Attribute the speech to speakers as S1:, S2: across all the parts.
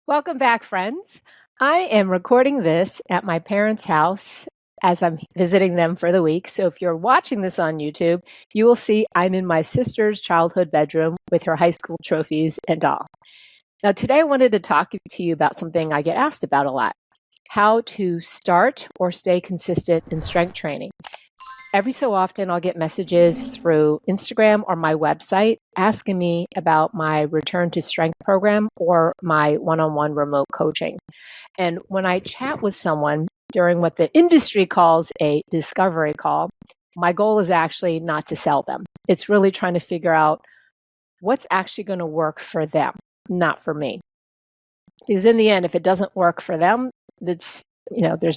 S1: Welcome back, friends. I am recording this at my parents' house as I'm visiting them for the week. So if you're watching this on YouTube, you will see I'm in my sister's childhood bedroom with her high school trophies and all. Now, today I wanted to talk to you about something I get asked about a lot: how to start or stay consistent in strength training. Every so often, I'll get messages through Instagram or my website asking me about my return to strength program or my one on one remote coaching. And when I chat with someone during what the industry calls a discovery call, my goal is actually not to sell them. It's really trying to figure out what's actually going to work for them, not for me. Because in the end, if it doesn't work for them, there's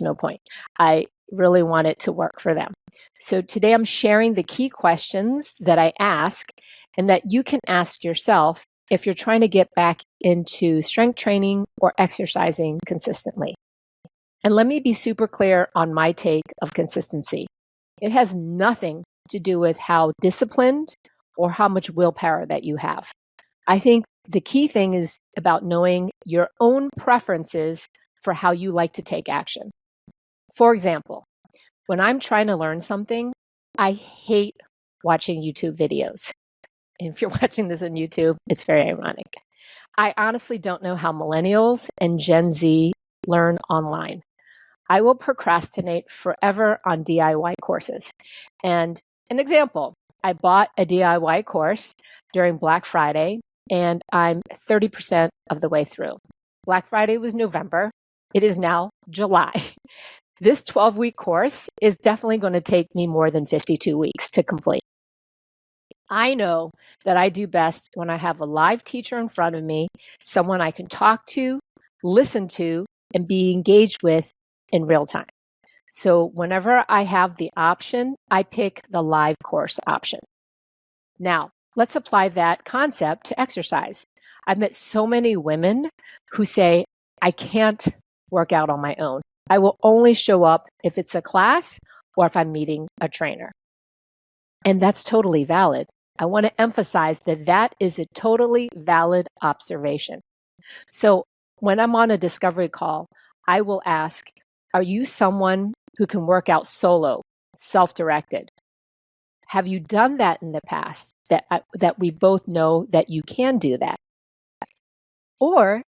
S1: no point. I really want it to work for them. So today I'm sharing the key questions that I ask and that you can ask yourself if you're trying to get back into strength training or exercising consistently. And let me be super clear on my take of consistency. It has nothing to do with how disciplined or how much willpower that you have. I think the key thing is about knowing your own preferences for how you like to take action. For example, when I'm trying to learn something, I hate watching YouTube videos. And if you're watching this on YouTube, it's very ironic. I honestly don't know how millennials and Gen Z learn online. I will procrastinate forever on DIY courses. And an example, I bought a DIY course during Black Friday, and I'm 30% of the way through. Black Friday was November. It is now July. This 12-week course is definitely going to take me more than 52 weeks to complete. I know that I do best when I have a live teacher in front of me, someone I can talk to, listen to, and be engaged with in real time. So whenever I have the option, I pick the live course option. Now, let's apply that concept to exercise. I've met so many women who say, I can't work out on my own. I will only show up if it's a class or if I'm meeting a trainer. And that's totally valid. I want to emphasize that that is a totally valid observation. So when I'm on a discovery call, I will ask, are you someone who can work out solo, self-directed? Have you done that in the past that we both know that you can do that? Or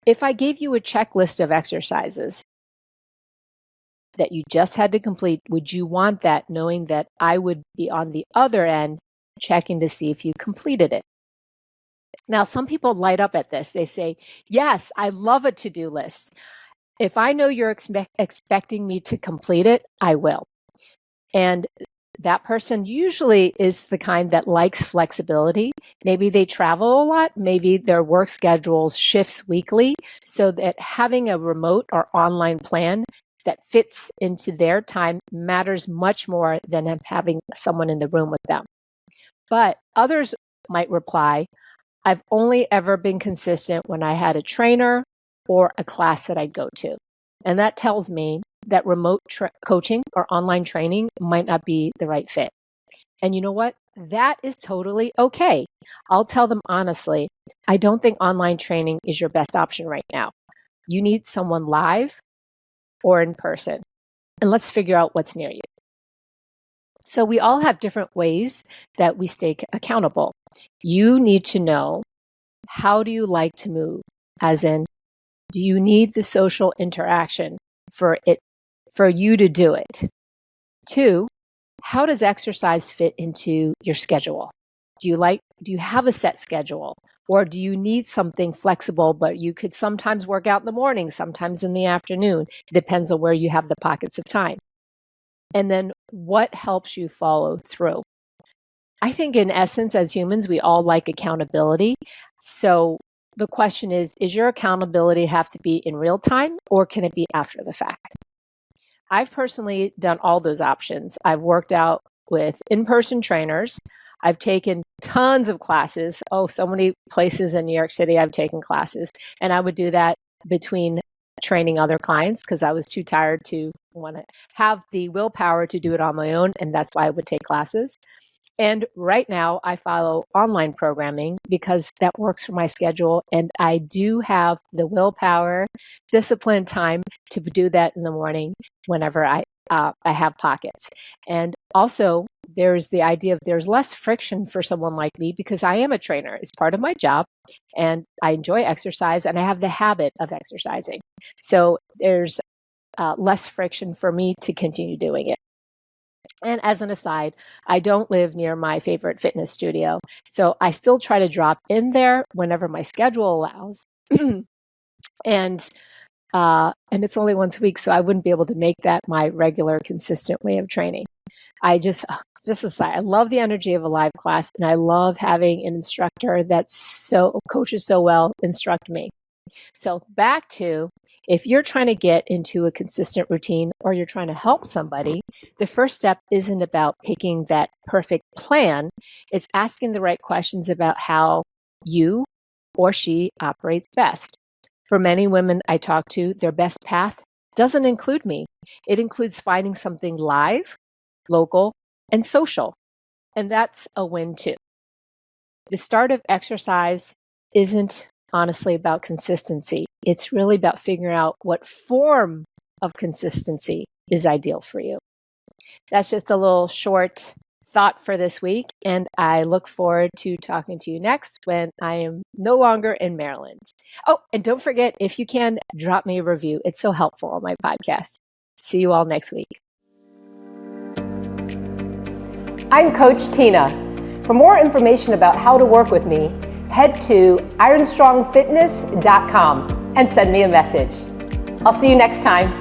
S1: if I gave you a checklist of exercises that you just had to complete, would you want that knowing that I would be on the other end checking to see if you completed it? Now, some people light up at this. They say, yes, I love a to-do list. If I know you're expecting me to complete it, I will. And that person usually is the kind that likes flexibility. Maybe they travel a lot. Maybe their work schedule shifts weekly, so that having a remote or online plan that fits into their time matters much more than having someone in the room with them. But others might reply, I've only ever been consistent when I had a trainer or a class that I'd go to. And that tells me that remote coaching or online training might not be the right fit. And you know what? That is totally okay. I'll tell them honestly, I don't think online training is your best option right now. You need someone live or in person. And let's figure out what's near you. So we all have different ways that we stay accountable. You need to know, how do you like to move? As in, do you need the social interaction for you to do it? 2, how does exercise fit into your schedule? Do you have a set schedule, or do you need something flexible, but you could sometimes work out in the morning, sometimes in the afternoon? It depends on where you have the pockets of time. And then what helps you follow through? I think in essence, as humans, we all like accountability. So the question is your accountability have to be in real time, or can it be after the fact? I've personally done all those options. I've worked out with in-person trainers. I've taken tons of classes. Oh, so many places in New York City I've taken classes. And I would do that between training other clients because I was too tired to want to have the willpower to do it on my own. And that's why I would take classes. And right now, I follow online programming because that works for my schedule. And I do have the willpower, discipline, time to do that in the morning whenever I have pockets. And also, there's the idea of there's less friction for someone like me because I am a trainer. It's part of my job. And I enjoy exercise and I have the habit of exercising. So there's less friction for me to continue doing it. And as an aside, I don't live near my favorite fitness studio. So I still try to drop in there whenever my schedule allows. and and it's only once a week, so I wouldn't be able to make that my regular, consistent way of training. I just aside, I love the energy of a live class, and I love having an instructor that coaches so well instruct me. So back to, if you're trying to get into a consistent routine or you're trying to help somebody, the first step isn't about picking that perfect plan. It's asking the right questions about how you or she operates best. For many women I talk to, their best path doesn't include me. It includes finding something live, local, and social. And that's a win too. The start of exercise isn't honestly about consistency. It's really about figuring out what form of consistency is ideal for you. That's just a little short thought for this week. And I look forward to talking to you next when I am no longer in Maryland. Oh, and don't forget, if you can, drop me a review. It's so helpful on my podcast. See you all next week. I'm Coach Tina. For more information about how to work with me, head to ironstrongfitness.com and send me a message. I'll see you next time.